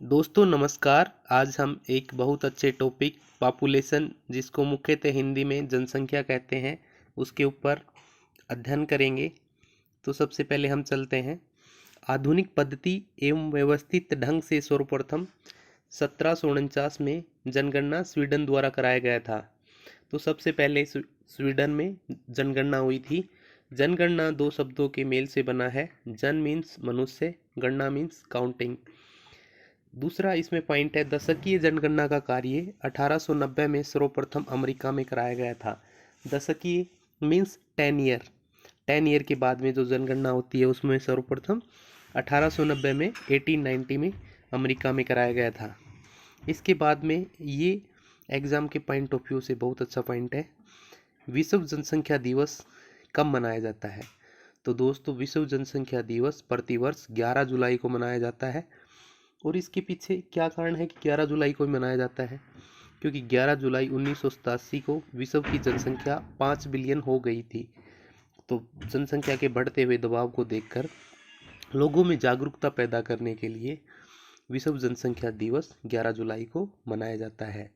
दोस्तों नमस्कार। आज हम एक बहुत अच्छे टॉपिक पॉपुलेशन, जिसको मुख्यतः हिंदी में जनसंख्या कहते हैं, उसके ऊपर अध्ययन करेंगे। तो सबसे पहले हम चलते हैं। आधुनिक पद्धति एवं व्यवस्थित ढंग से सर्वप्रथम 1749 में जनगणना स्वीडन द्वारा कराया गया था। तो सबसे पहले स्वीडन में जनगणना हुई थी। जनगणना दो शब्दों के मेल से बना है। जन मीन्स मनुष्य, गणना मीन्स काउंटिंग। दूसरा इसमें पॉइंट है, दशकीय जनगणना का कार्य 1890 में सर्वप्रथम अमेरिका में कराया गया था। दशकीय मीन्स 10 ईयर। 10 ईयर के बाद में जो जनगणना होती है उसमें सर्वप्रथम 1890 में 1890 में अमेरिका में कराया गया था। इसके बाद में ये एग्ज़ाम के पॉइंट ऑफ व्यू से बहुत अच्छा पॉइंट है। विश्व जनसंख्या दिवस कब मनाया जाता है? तो दोस्तों, विश्व जनसंख्या दिवस प्रतिवर्ष 11 जुलाई को मनाया जाता है। और इसके पीछे क्या कारण है कि 11 जुलाई को मनाया जाता है? क्योंकि 11 जुलाई 1987 को विश्व की जनसंख्या 5 बिलियन हो गई थी। तो जनसंख्या के बढ़ते हुए दबाव को देखकर लोगों में जागरूकता पैदा करने के लिए विश्व जनसंख्या दिवस 11 जुलाई को मनाया जाता है।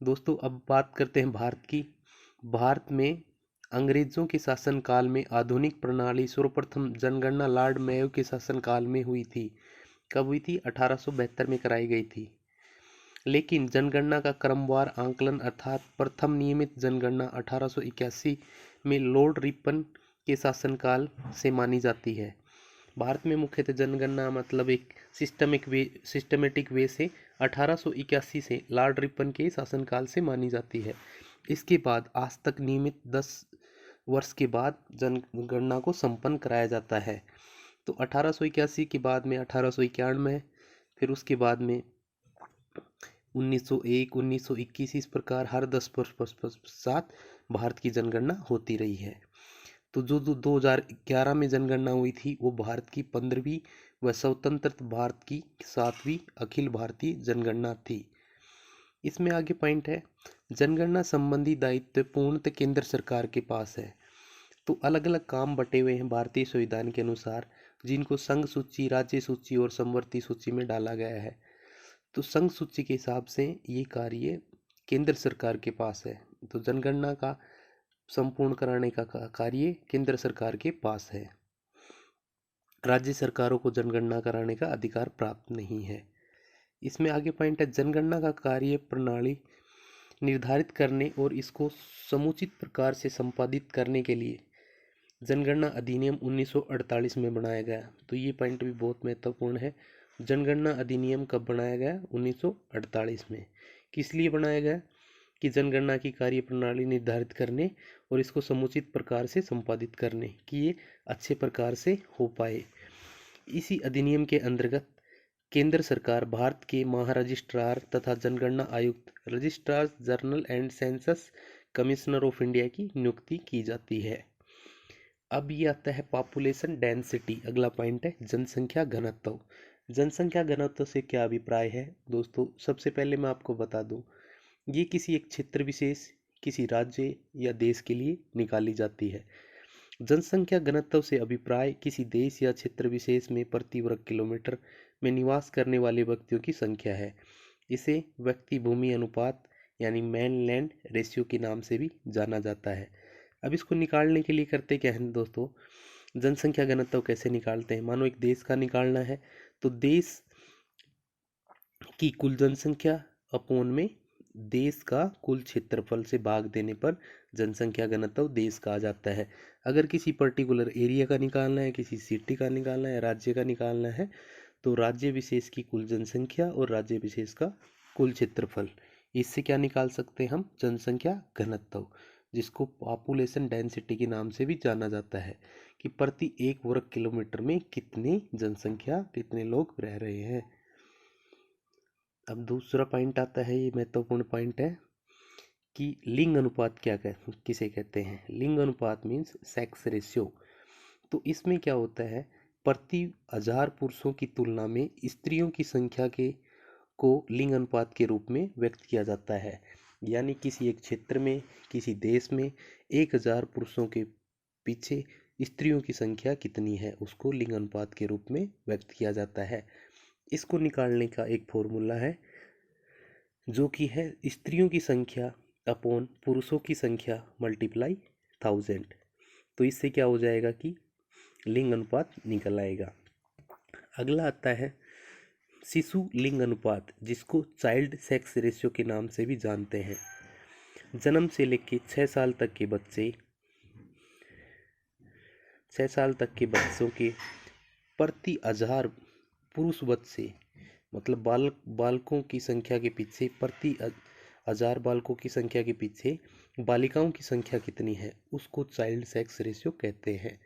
दोस्तों, अब बात करते हैं भारत की। भारत में अंग्रेजों के शासनकाल में आधुनिक प्रणाली सर्वप्रथम जनगणना लॉर्ड मेयो के शासनकाल में हुई थी। कब हुई थी? 1872 में कराई गई थी। लेकिन जनगणना का क्रमवार आंकलन अर्थात प्रथम नियमित जनगणना 1881 में लॉर्ड रिपन के शासनकाल से मानी जाती है। भारत में मुख्यतः जनगणना मतलब एक सिस्टमेटिक वे से 1881 से लॉर्ड रिपन के शासनकाल से मानी जाती है। इसके बाद आज तक नियमित 10 वर्ष के बाद जनगणना को संपन्न कराया जाता है। तो 1881 के बाद में 1891, फिर उसके बाद में 1901, 1921, इस प्रकार हर 10 वर्ष पश्चात भारत की जनगणना होती रही है। तो जो 2011 में जनगणना हुई थी वो भारत की 15वीं व स्वतंत्र भारत की 7वीं अखिल भारतीय जनगणना थी। इसमें आगे पॉइंट है, जनगणना संबंधी दायित्व पूर्णतः केंद्र सरकार के पास है। तो अलग अलग काम बटे हुए हैं भारतीय संविधान के अनुसार, जिनको संघ सूची, राज्य सूची और समवर्ती सूची में डाला गया है। तो संघ सूची के हिसाब से ये कार्य केंद्र सरकार के पास है। तो जनगणना का संपूर्ण कराने का कार्य केंद्र सरकार के पास है। राज्य सरकारों को जनगणना कराने का अधिकार प्राप्त नहीं है। इसमें आगे पॉइंट है, जनगणना का कार्य प्रणाली निर्धारित करने और इसको समुचित प्रकार से संपादित करने के लिए जनगणना अधिनियम 1948 में बनाया गया। तो ये पॉइंट भी बहुत महत्वपूर्ण है। जनगणना अधिनियम कब बनाया गया? 1948 में। किस लिए बनाया गया? कि जनगणना की कार्य प्रणाली निर्धारित करने और इसको समुचित प्रकार से संपादित करने कि ये अच्छे प्रकार से हो पाए। इसी अधिनियम के अंतर्गत केंद्र सरकार भारत के महारजिस्ट्रार तथा जनगणना आयुक्त, registrar general and census commissioner of India की नियुक्ति की जाती है। अब ये आता है पॉपुलेशन डेंसिटी। अगला पॉइंट है जनसंख्या घनत्व। जनसंख्या घनत्व से क्या अभिप्राय है? दोस्तों, सबसे पहले मैं आपको बता दूं, ये किसी एक क्षेत्र विशेष, किसी राज्य या देश के लिए निकाली जाती है। जनसंख्या घनत्व से अभिप्राय किसी देश या क्षेत्र विशेष में प्रति वर्ग किलोमीटर में निवास करने वाले व्यक्तियों की संख्या है। इसे व्यक्ति भूमि अनुपात यानी मैन लैंड रेशियो के नाम से भी जाना जाता है। अब इसको निकालने के लिए करते क्या है दोस्तों, जनसंख्या घनत्व कैसे निकालते हैं? मानो एक देश का निकालना है, तो देश की कुल जनसंख्या अपॉन में देश का कुल क्षेत्रफल से भाग देने पर जनसंख्या घनत्व देश का आ जाता है। अगर किसी पर्टिकुलर एरिया का निकालना है, किसी सिटी का निकालना है, राज्य का निकालना है, तो राज्य विशेष की कुल जनसंख्या और राज्य विशेष का कुल क्षेत्रफल, इससे क्या निकाल सकते हैं हम? जनसंख्या घनत्व, जिसको पॉपुलेशन डेंसिटी के नाम से भी जाना जाता है कि प्रति 1 वर्ग किलोमीटर में कितनी जनसंख्या, कितने लोग रह रहे हैं। अब दूसरा पॉइंट आता है, ये महत्वपूर्ण पॉइंट है कि लिंग अनुपात किसे कहते हैं? लिंग अनुपात मीन्स सेक्स रेशियो। तो इसमें क्या होता है, प्रति 1000 पुरुषों की तुलना में स्त्रियों की संख्या के को लिंग अनुपात के रूप में व्यक्त किया जाता है। यानी किसी एक क्षेत्र में, किसी देश में 1000 पुरुषों के पीछे स्त्रियों की संख्या कितनी है, उसको लिंग अनुपात के रूप में व्यक्त किया जाता है। इसको निकालने का एक फॉर्मूला है जो कि है स्त्रियों की संख्या अपॉन पुरुषों की संख्या मल्टीप्लाई 1000। तो इससे क्या हो जाएगा कि लिंग अनुपात निकल आएगा। अगला आता है शिशु लिंग अनुपात, जिसको चाइल्ड सेक्स रेशियो के नाम से भी जानते हैं। जन्म से लेकर 6 साल तक के बच्चे 6 साल तक के बच्चों के प्रति 1000 पुरुष बच्चे, मतलब बालकों की संख्या के पीछे प्रति 1000 बालकों की संख्या के पीछे बालिकाओं की संख्या कितनी है, उसको चाइल्ड सेक्स रेशियो कहते हैं।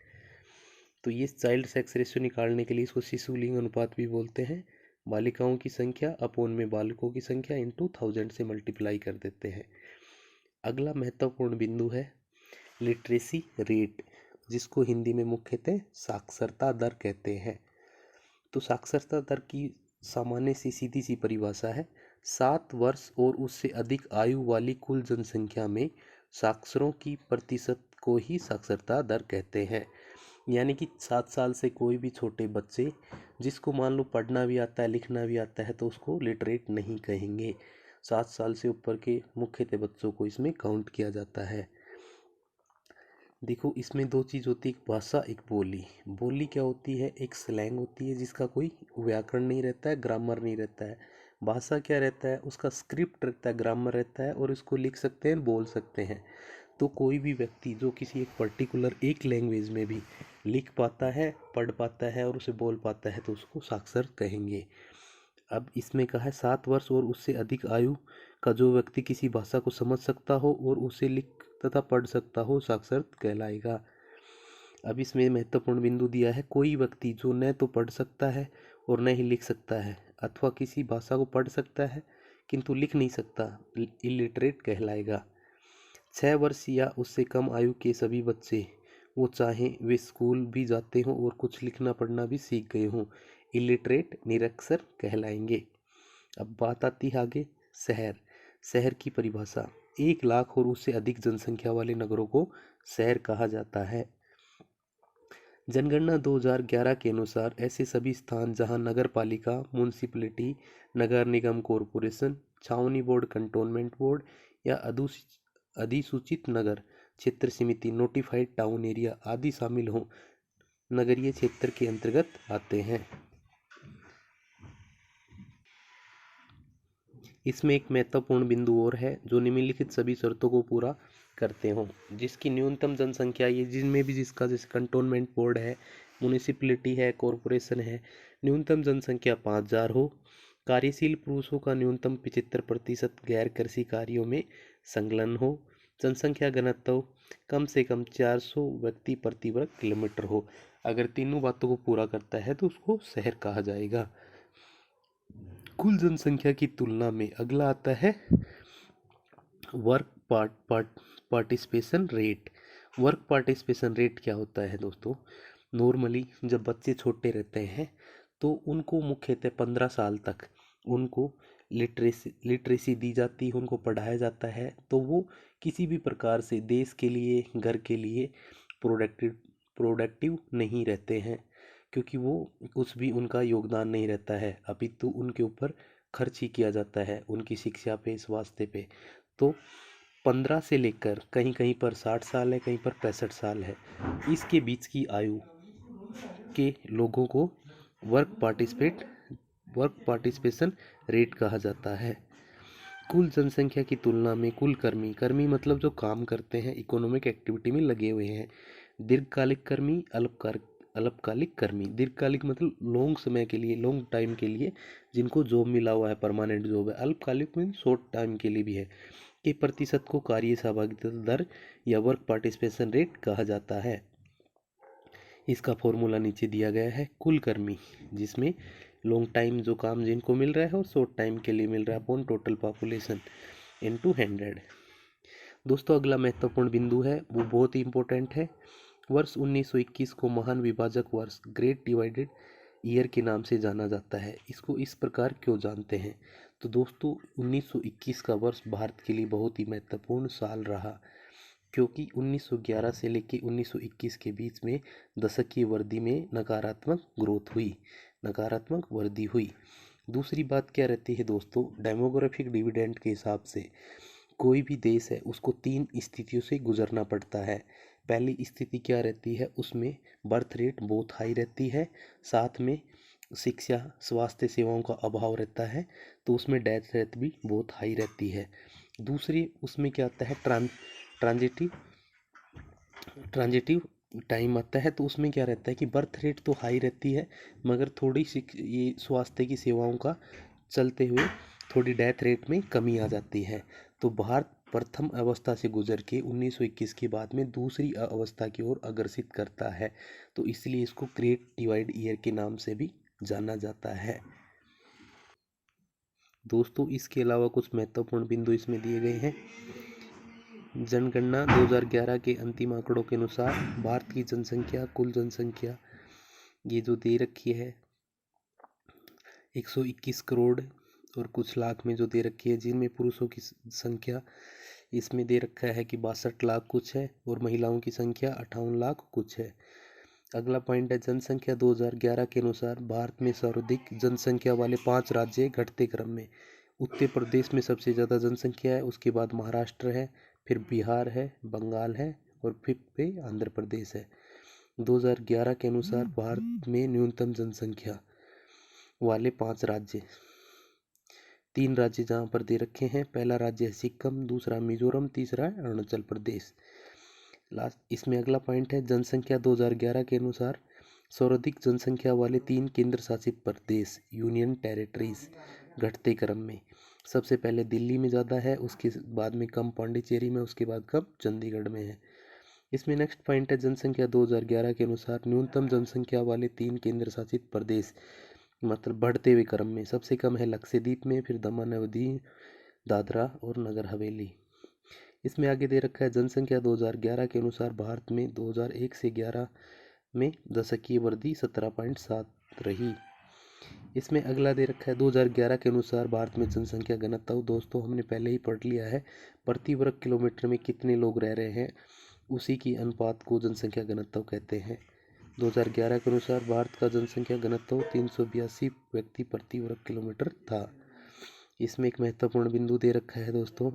तो ये चाइल्ड सेक्स रेशियो निकालने के लिए इसको शिशु लिंग अनुपात भी बोलते हैं। बालिकाओं की संख्या अपोन में बालकों की संख्या इंटू 1000 से मल्टीप्लाई कर देते हैं। अगला महत्वपूर्ण बिंदु है लिटरेसी रेट, जिसको हिंदी में मुख्यतः साक्षरता दर कहते हैं। तो साक्षरता दर की सामान्य सी सीधी सी परिभाषा है 7 वर्ष और उससे अधिक आयु वाली कुल जनसंख्या में साक्षरों की प्रतिशत को ही साक्षरता दर कहते हैं। यानी कि 7 साल से कोई भी छोटे बच्चे जिसको मान लो पढ़ना भी आता है लिखना भी आता है तो उसको लिटरेट नहीं कहेंगे। 7 साल से ऊपर के मुख्यतः बच्चों को इसमें काउंट किया जाता है। देखो इसमें दो चीज़ होती है, एक भाषा एक बोली। बोली क्या होती है, एक स्लैंग होती है जिसका कोई व्याकरण नहीं रहता है, ग्रामर नहीं रहता है। भाषा क्या रहता है, उसका स्क्रिप्ट रहता है, ग्रामर रहता है और इसको लिख सकते हैं बोल सकते हैं। तो कोई भी व्यक्ति जो किसी एक पर्टिकुलर एक लैंग्वेज में भी लिख पाता है पढ़ पाता है और उसे बोल पाता है तो उसको साक्षर कहेंगे। अब इसमें कहा है 7 वर्ष और उससे अधिक आयु का जो व्यक्ति किसी भाषा को समझ सकता हो और उसे लिख तथा पढ़ सकता हो साक्षर कहलाएगा। अब इसमें महत्वपूर्ण बिंदु दिया है कोई व्यक्ति जो न तो पढ़ सकता है और न ही लिख सकता है अथवा किसी भाषा को पढ़ सकता है किंतु लिख नहीं सकता, इलिटरेट कहलाएगा। 6 वर्ष या उससे कम आयु के सभी बच्चे, वो चाहे वे स्कूल भी जाते हों और कुछ लिखना पढ़ना भी सीख गए हों, इलिटरेट निरक्षर कहलाएंगे। अब बात आती है आगे शहर। शहर की परिभाषा 1 लाख और उससे अधिक जनसंख्या वाले नगरों को शहर कहा जाता है। जनगणना 2011 के अनुसार ऐसे सभी स्थान जहां नगर पालिका, म्यूनिसिपैलिटी, नगर निगम कॉरपोरेशन, छावनी बोर्ड, कंटोनमेंट बोर्ड या अधिसूचित नगर क्षेत्र समिति, नोटिफाइड टाउन एरिया आदि शामिल हों, नगरीय क्षेत्र के अंतर्गत आते हैं। इसमें एक महत्वपूर्ण बिंदु और है जो निम्नलिखित सभी शर्तों को पूरा करते हों, जिसकी न्यूनतम जनसंख्या ये जिनमें भी जिसका जैसे कंटोनमेंट बोर्ड है, म्यूनिसिपैलिटी है, कॉरपोरेशन है, न्यूनतम जनसंख्या 5000 हो, कार्यशील पुरुषों का न्यूनतम 75% गैर कृषि कार्यों में संलग्न हो, जनसंख्या घनत्व कम से कम 400 व्यक्ति प्रति वर्ग किलोमीटर हो। अगर तीनों बातों को पूरा करता है तो उसको शहर कहा जाएगा। कुल जनसंख्या की तुलना में अगला आता है work participation rate. Work participation rate क्या होता है दोस्तों, नॉर्मली जब बच्चे छोटे रहते हैं तो उनको मुख्यतः 15 साल तक उनको लिटरेसी दी जाती है, उनको पढ़ाया जाता है तो वो किसी भी प्रकार से देश के लिए घर के लिए प्रोडक्टिव नहीं रहते हैं, क्योंकि वो कुछ भी उनका योगदान नहीं रहता है, अपितु उनके ऊपर खर्च ही किया जाता है उनकी शिक्षा पे, स्वास्थ्य पे। तो 15 से लेकर कहीं कहीं पर 60 साल है, कहीं पर 65 साल है, इसके बीच की आयु के लोगों को वर्क पार्टिसिपेशन रेट कहा जाता है। कुल जनसंख्या की तुलना में कुल कर्मी मतलब जो काम करते हैं, इकोनॉमिक एक्टिविटी में लगे हुए हैं, दीर्घकालिक कर्मी, अल्पकालिक कर्मी। दीर्घकालिक मतलब लॉन्ग समय के लिए, लॉन्ग टाइम के लिए जिनको जॉब मिला हुआ है, परमानेंट जॉब है। अल्पकालिक में शॉर्ट टाइम के लिए भी है, के प्रतिशत को कार्य सहभागिता दर या वर्क पार्टिसिपेशन रेट कहा जाता है। इसका फॉर्मूला नीचे दिया गया है। कुल कर्मी जिसमें लॉन्ग टाइम जो काम जिनको मिल रहा है और शॉर्ट टाइम के लिए मिल रहा है अपॉन टोटल पॉपुलेशन इनटू 100। दोस्तों अगला महत्वपूर्ण बिंदु है वो बहुत ही इंपॉर्टेंट है। वर्ष 1921 को महान विभाजक वर्ष, ग्रेट डिवाइडेड ईयर के नाम से जाना जाता है। इसको इस प्रकार क्यों जानते हैं, तो दोस्तों 1921 का वर्ष भारत के लिए बहुत ही महत्वपूर्ण साल रहा, क्योंकि 1911 से लेकर 1921 के बीच में दशकीय वृद्धि में नकारात्मक ग्रोथ हुई, नकारात्मक वृद्धि हुई। दूसरी बात क्या रहती है दोस्तों, डेमोग्राफिक डिविडेंड के हिसाब से कोई भी देश है उसको 3 स्थितियों से गुजरना पड़ता है। पहली स्थिति क्या रहती है, उसमें बर्थ रेट बहुत हाई रहती है, साथ में शिक्षा स्वास्थ्य सेवाओं का अभाव रहता है, तो उसमें डेथ रेट भी बहुत हाई रहती है। दूसरी उसमें क्या आता है, ट्रांजिटिव ट्रांजिटिव टाइम आता है, तो उसमें क्या रहता है कि बर्थ रेट तो हाई रहती है मगर थोड़ी सी ये स्वास्थ्य की सेवाओं का चलते हुए थोड़ी डेथ रेट में कमी आ जाती है। तो भारत प्रथम अवस्था से गुजर के 1921 के बाद में दूसरी अवस्था की ओर अग्रसित करता है, तो इसलिए इसको ग्रेट डिवाइड ईयर के नाम से भी जाना जाता है। दोस्तों इसके अलावा कुछ महत्वपूर्ण बिंदु इसमें दिए गए हैं। जनगणना 2011 के अंतिम आंकड़ों के अनुसार भारत की जनसंख्या, कुल जनसंख्या ये जो दे रखी है 121 करोड़ और कुछ लाख में जो दे रखी है, जिनमें पुरुषों की संख्या इसमें दे रखा है कि 62 लाख कुछ है और महिलाओं की संख्या 58 लाख कुछ है। अगला पॉइंट है जनसंख्या 2011 के अनुसार भारत में सर्वाधिक जनसंख्या वाले 5 राज्य घटते क्रम में। उत्तर प्रदेश में सबसे ज़्यादा जनसंख्या है, उसके बाद महाराष्ट्र है, फिर बिहार है, बंगाल है और फिर पे आंध्र प्रदेश है। 2011 के अनुसार भारत में न्यूनतम जनसंख्या वाले 5 राज्य, 3 राज्य जहाँ पर दे रखे हैं, पहला राज्य है सिक्किम, दूसरा मिजोरम, तीसरा है अरुणाचल प्रदेश। लास्ट इसमें अगला पॉइंट है जनसंख्या 2011 के अनुसार सर्वाधिक जनसंख्या वाले 3 केंद्र शासित प्रदेश यूनियन टेरिटरीज घटते क्रम में। सबसे पहले दिल्ली में ज़्यादा है, उसके बाद में कम पौंडीचेरी में, उसके बाद कम चंडीगढ़ में है। इसमें नेक्स्ट पॉइंट है जनसंख्या 2011 के अनुसार न्यूनतम जनसंख्या वाले 3 केंद्र शासित प्रदेश, मतलब बढ़ते हुए क्रम में। सबसे कम है लक्षद्वीप में, फिर दमन और दीव, दादरा और नगर हवेली। इसमें आगे दे रखा है जनसंख्या 2011 के अनुसार भारत में 2001 से 11 में दशकीय वृद्धि 17.7 रही। इसमें अगला दे रखा है 2011 के अनुसार भारत में जनसंख्या घनत्व। दोस्तों हमने पहले ही पढ़ लिया है, प्रति वर्ग किलोमीटर में कितने लोग रह रहे हैं उसी की अनुपात को जनसंख्या घनत्व कहते हैं। 2011 के अनुसार भारत का जनसंख्या घनत्व 382 व्यक्ति प्रति वर्ग किलोमीटर था। इसमें एक महत्वपूर्ण बिंदु दे रखा है दोस्तों,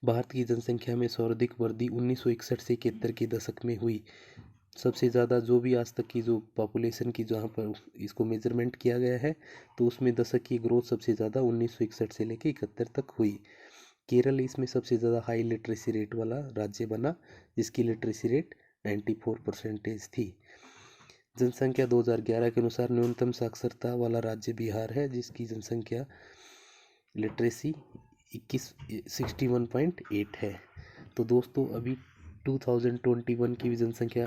भारत की जनसंख्या में सर्वाधिक वृद्धि 1961 से 71 के दशक में हुई। सबसे ज़्यादा जो भी आज तक की जो पॉपुलेशन की जहाँ पर इसको मेजरमेंट किया गया है, तो उसमें दशक की ग्रोथ सबसे ज़्यादा 1961 से लेकर 71 तक हुई। केरल इसमें सबसे ज़्यादा हाई लिटरेसी रेट वाला राज्य बना, जिसकी लिटरेसी रेट 94% थी। जनसंख्या 2011 के अनुसार न्यूनतम साक्षरता वाला राज्य बिहार है, जिसकी जनसंख्या लिटरेसी 61.8 है। तो दोस्तों अभी 2021 की भी जनसंख्या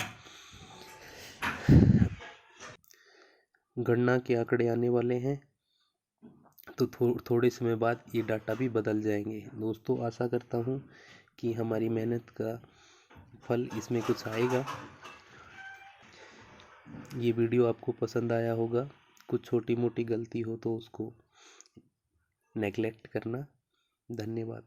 गणना के आंकड़े आने वाले हैं, तो थोड़े समय बाद ये डाटा भी बदल जाएंगे। दोस्तों आशा करता हूँ कि हमारी मेहनत का फल इसमें कुछ आएगा। ये वीडियो आपको पसंद आया होगा। कुछ छोटी मोटी गलती हो तो उसको नेगलेक्ट करना। धन्यवाद।